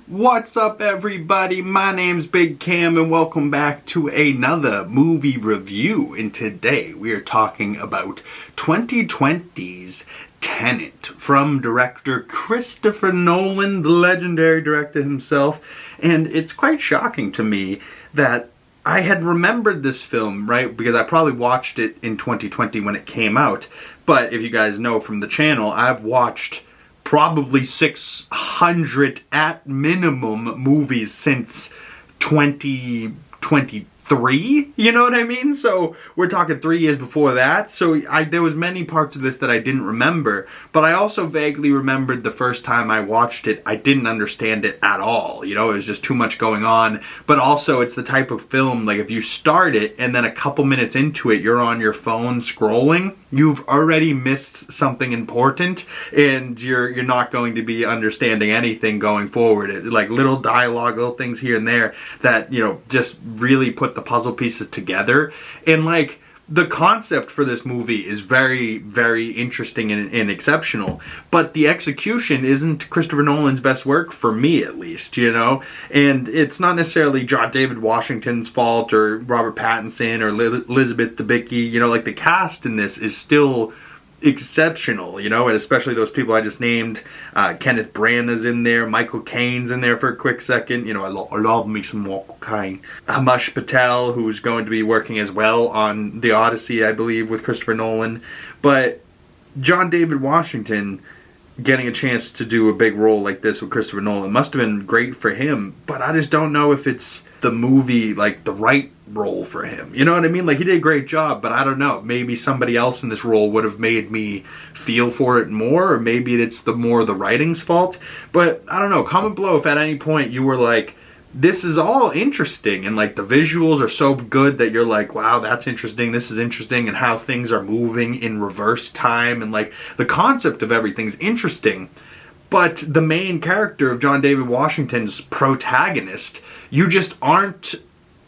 What's up, everybody? My name's Big Cam and welcome back to another movie review. And today we are talking about 2020's Tenet from director Christopher Nolan, the legendary director himself. And it's quite shocking to me that I had remembered this film, right, because I probably watched it in 2020 when it came out. But if you guys know from the channel, I've watched probably 600 at minimum movies since 2023, you know what I mean? So we're talking 3 years before that. So there was many parts of this that I didn't remember, but I also vaguely remembered the first time I watched it, I didn't understand it at all. You know, it was just too much going on. But also it's the type of film, like if you start it and then a couple minutes into it, you're on your phone scrolling, you've already missed something important and you're not going to be understanding anything going forward. Like little dialogue, little things here and there that, you know, just really put the puzzle pieces together. And like the concept for this movie is very, very interesting and exceptional, but the execution isn't Christopher Nolan's best work, for me at least, you know? And it's not necessarily John David Washington's fault or Robert Pattinson or Elizabeth Debicki, you know, like the cast in this is still exceptional, you know, and especially those people I just named. Kenneth Branagh's in there, Michael Caine's in there for a quick second, you know, I love me some Michael Caine. Himesh Patel, who's going to be working as well on The Odyssey, I believe, with Christopher Nolan. But John David Washington getting a chance to do a big role like this with Christopher Nolan must have been great for him, but I just don't know if it's the movie, like the right role for him. You know what I mean? Like he did a great job, but I don't know. Maybe somebody else in this role would have made me feel for it more, or maybe it's the writing's fault. But I don't know. Comment below if at any point you were like, this is all interesting and like the visuals are so good that you're like, wow, that's interesting, this is interesting, and how things are moving in reverse time and like the concept of everything's interesting. But the main character of John David Washington's protagonist, you just aren't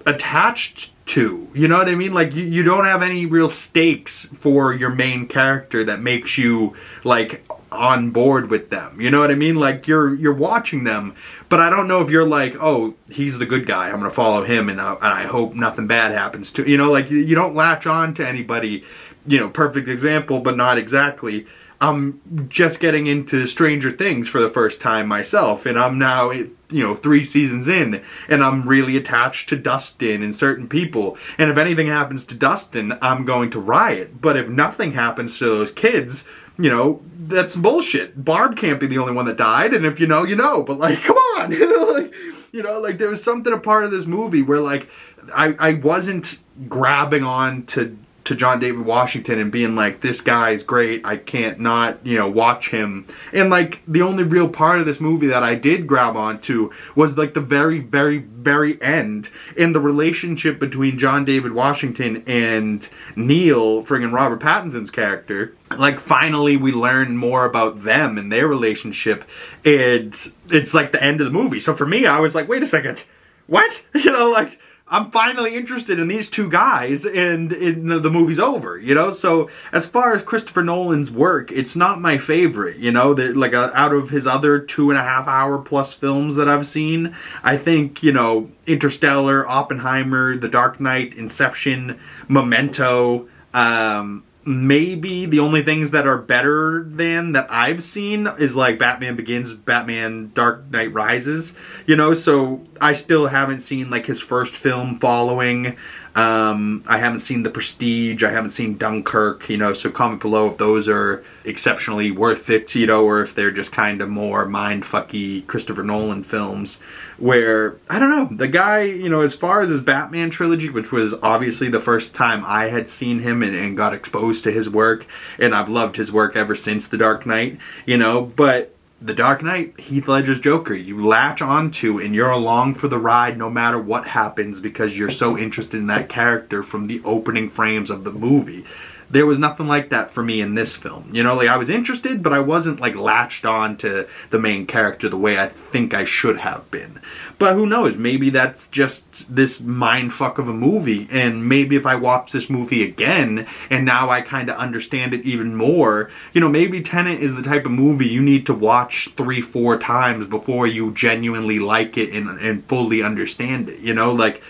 attached to. You know what I mean? Like you don't have any real stakes for your main character that makes you like on board with them. You know what I mean? Like you're watching them, but I don't know if you're like, oh, he's the good guy, I'm gonna follow him and I hope nothing bad happens to, you know, like you don't latch on to anybody. You know, perfect example, but not exactly. I'm just getting into Stranger Things for the first time myself, and I'm now, you know, 3 seasons in, and I'm really attached to Dustin and certain people. And if anything happens to Dustin, I'm going to riot. But if nothing happens to those kids, you know, that's bullshit. Barb can't be the only one that died, and if you know, you know. But like, come on, like, you know, like there was something a part of this movie where like I wasn't grabbing on to John David Washington and being like, this guy's great, I can't not, you know, watch him. And like the only real part of this movie that I did grab onto was like the very, very, very end, and the relationship between John David Washington and Neil, friggin' Robert Pattinson's character. Like finally we learn more about them and their relationship, and it's like the end of the movie. So for me, I was like, wait a second, what? You know, like I'm finally interested in these two guys, and the movie's over, you know? So as far as Christopher Nolan's work, it's not my favorite, you know? Like out of his other 2.5 hour plus films that I've seen, I think, you know, Interstellar, Oppenheimer, The Dark Knight, Inception, Memento, maybe the only things that are better than that I've seen is like Batman Begins, Batman Dark Knight Rises, you know, so I still haven't seen like his first film Following. I haven't seen The Prestige, I haven't seen Dunkirk, you know, so comment below if those are exceptionally worth it, you know, or if they're just kind of more mindfucky Christopher Nolan films where, I don't know, the guy, you know, as far as his Batman trilogy, which was obviously the first time I had seen him and got exposed to his work, and I've loved his work ever since The Dark Knight, you know, but The Dark Knight, Heath Ledger's Joker, you latch onto and you're along for the ride no matter what happens because you're so interested in that character from the opening frames of the movie. There was nothing like that for me in this film. You know, like I was interested, but I wasn't like latched on to the main character the way I think I should have been. But who knows, maybe that's just this mindfuck of a movie, and maybe if I watch this movie again, and now I kind of understand it even more, you know, maybe Tenet is the type of movie you need to watch 3-4 times before you genuinely like it and fully understand it, you know, like,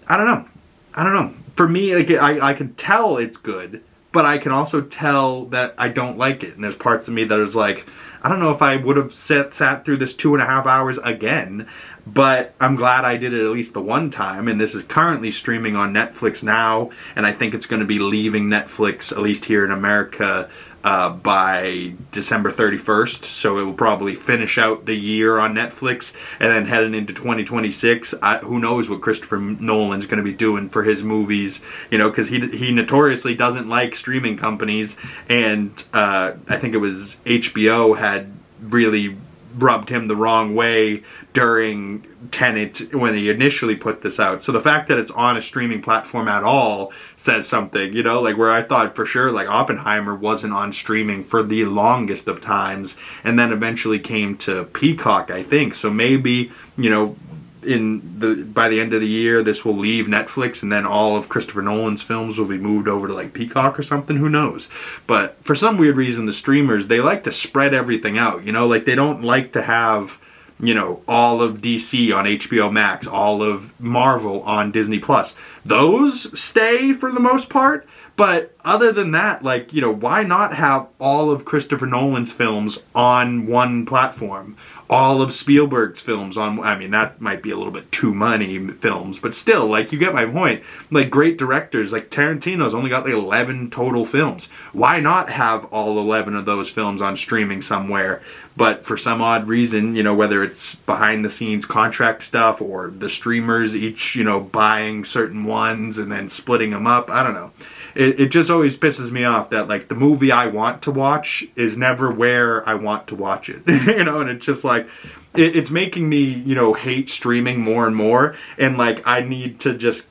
I don't know. For me, like, I can tell it's good, but I can also tell that I don't like it. And there's parts of me that is like, I don't know if I would have sat through this 2.5 hours again, but I'm glad I did it at least the one time. And this is currently streaming on Netflix now, and I think it's going to be leaving Netflix, at least here in America, by December 31st, so it will probably finish out the year on Netflix, and then heading into 2026, who knows what Christopher Nolan's going to be doing for his movies, you know, because he notoriously doesn't like streaming companies, and I think it was HBO had really rubbed him the wrong way during Tenet when he initially put this out. So the fact that it's on a streaming platform at all says something, you know, like where I thought for sure like Oppenheimer wasn't on streaming for the longest of times, and then eventually came to Peacock, I think. So maybe, you know, by the end of the year this will leave Netflix, and then all of Christopher Nolan's films will be moved over to like Peacock or something, who knows. But for some weird reason the streamers, they like to spread everything out, you know, like they don't like to have, you know, all of DC on HBO Max, all of Marvel on Disney Plus. Those stay for the most part, but other than that, like, you know, why not have all of Christopher Nolan's films on one platform? All of Spielberg's films on, I mean, that might be a little bit too many films, but still, like, you get my point. Like, great directors, like Tarantino's only got like 11 total films. Why not have all 11 of those films on streaming somewhere? But for some odd reason, you know, whether it's behind the scenes contract stuff or the streamers each, you know, buying certain ones and then splitting them up, I don't know. It just always pisses me off that, like, the movie I want to watch is never where I want to watch it. You know, and it's just like, it's making me, you know, hate streaming more and more. And, like, I need to just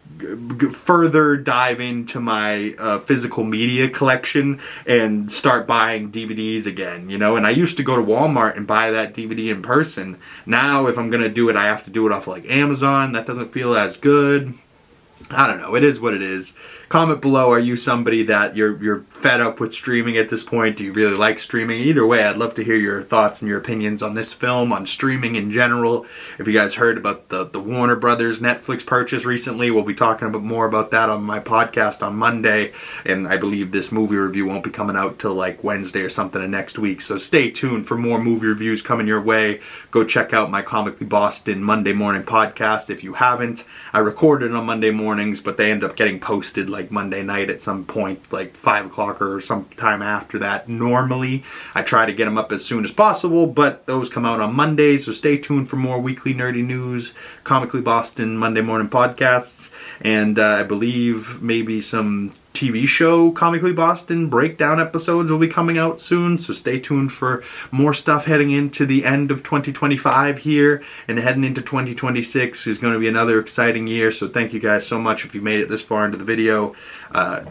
further dive into my physical media collection and start buying DVDs again, you know. And I used to go to Walmart and buy that DVD in person. Now, if I'm going to do it, I have to do it off, like, Amazon. That doesn't feel as good. I don't know. It is what it is. Comment below, are you somebody that you're fed up with streaming at this point? Do you really like streaming? Either way, I'd love to hear your thoughts and your opinions on this film, on streaming in general. If you guys heard about the Warner Brothers Netflix purchase recently, we'll be talking about more about that on my podcast on Monday. And I believe this movie review won't be coming out till like Wednesday or something of next week. So stay tuned for more movie reviews coming your way. Go check out my Comically Boston Monday morning podcast if you haven't. I recorded on Monday mornings, but they end up getting posted like Monday night at some point, like 5 o'clock or some time after that. Normally, I try to get them up as soon as possible, but those come out on Mondays, so stay tuned for more weekly nerdy news, Comically Boston Monday morning podcasts, and I believe maybe some TV show Comically Boston breakdown episodes will be coming out soon, so stay tuned for more stuff heading into the end of 2025 here, and heading into 2026 is going to be another exciting year. So thank you guys so much if you made it this far into the video.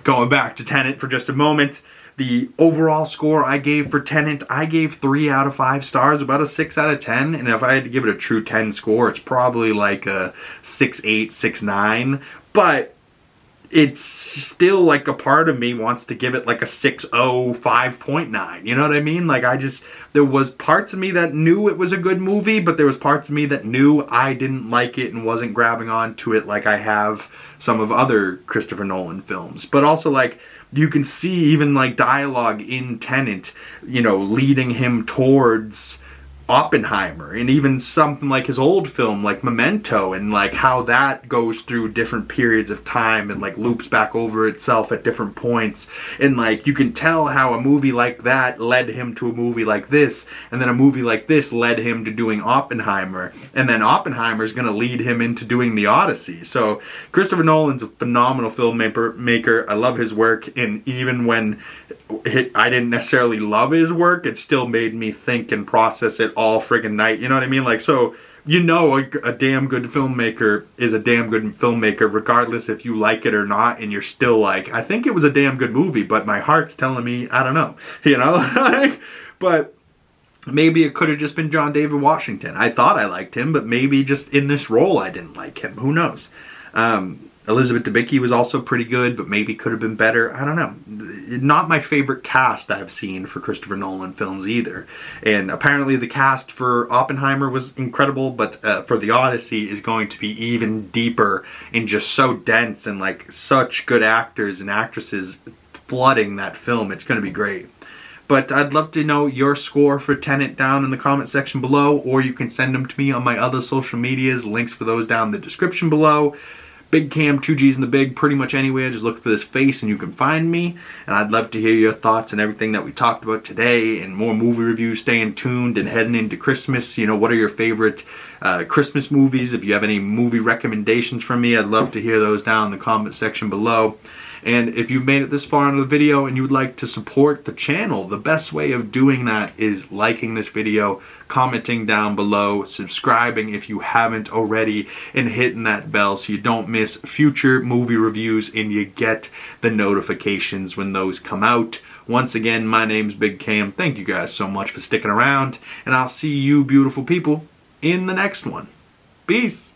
Going back to Tenet for just a moment, the overall score I gave for Tenet, I gave 3 out of 5 stars, about a 6 out of 10, and if I had to give it a true 10 score, it's probably like a 6.8, 6.9, but it's still like a part of me wants to give it like a 6.0, 5.9. You know what I mean? Like, there was parts of me that knew it was a good movie, but there was parts of me that knew I didn't like it and wasn't grabbing on to it like I have some of other Christopher Nolan films. But also, like, you can see even like dialogue in Tenet, you know, leading him towards Oppenheimer, and even something like his old film like Memento, and like how that goes through different periods of time and like loops back over itself at different points, and like you can tell how a movie like that led him to a movie like this, and then a movie like this led him to doing Oppenheimer, and then Oppenheimer's gonna lead him into doing The Odyssey. So Christopher Nolan's a phenomenal filmmaker. I love his work, and even when I didn't necessarily love his work, it still made me think and process it all friggin' night, you know what I mean? Like, so you know, a damn good filmmaker is a damn good filmmaker, regardless if you like it or not, and you're still like, I think it was a damn good movie, but my heart's telling me, I don't know, you know? But maybe it could have just been John David Washington. I thought I liked him, but maybe just in this role I didn't like him. Who knows? Elizabeth Debicki was also pretty good, but maybe could have been better. I don't know. Not my favorite cast I've seen for Christopher Nolan films either. And apparently the cast for Oppenheimer was incredible, but for The Odyssey is going to be even deeper and just so dense, and like such good actors and actresses flooding that film. It's going to be great. But I'd love to know your score for Tenet down in the comment section below, or you can send them to me on my other social medias. Links for those down in the description below. Big Cam, 2G's in the Big, pretty much anywhere. Just look for this face and you can find me. And I'd love to hear your thoughts and everything that we talked about today, and more movie reviews. Staying tuned and heading into Christmas. You know, what are your favorite Christmas movies? If you have any movie recommendations from me, I'd love to hear those down in the comment section below. And if you've made it this far into the video and you would like to support the channel, the best way of doing that is liking this video, commenting down below, subscribing if you haven't already, and hitting that bell so you don't miss future movie reviews and you get the notifications when those come out. Once again, my name's Big Cam. Thank you guys so much for sticking around, and I'll see you beautiful people in the next one. Peace!